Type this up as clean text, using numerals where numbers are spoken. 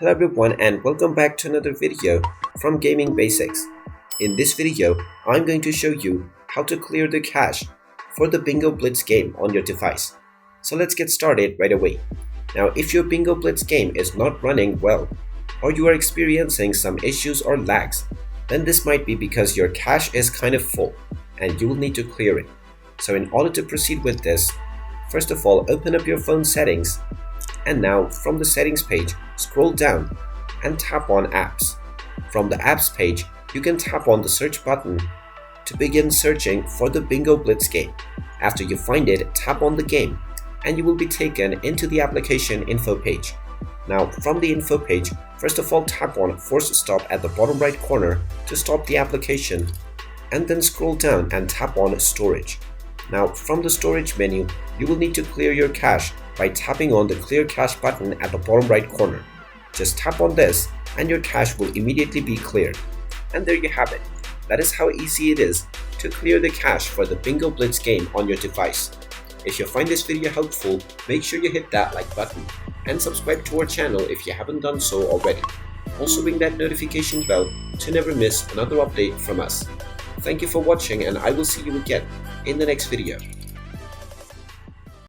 Hello everyone and welcome back to another video from Gaming Basics. In this video, I'm going to show you how to clear the cache for the Bingo Blitz game on your device. So let's get started right away. Now if your Bingo Blitz game is not running well, or you are experiencing some issues or lags, then this might be because your cache is kind of full and you will need to clear it. So in order to proceed with this, first of all, open up your phone settings. And now from the settings page, scroll down and tap on apps. From the apps page, you can tap on the search button to begin searching for the Bingo Blitz game. After you find it, tap on the game and you will be taken into the application info page. Now from the info page, first of all tap on force stop at the bottom right corner to stop the application, and then scroll down and tap on storage. Now from the storage menu, you will need to clear your cache by tapping on the clear cache button at the bottom right corner. Just tap on this and your cache will immediately be cleared. And there you have it. That is how easy it is to clear the cache for the Bingo Blitz game on your device. If you find this video helpful, make sure you hit that like button and subscribe to our channel if you haven't done so already. Also ring that notification bell to never miss another update from us. Thank you for watching and I will see you again in the next video.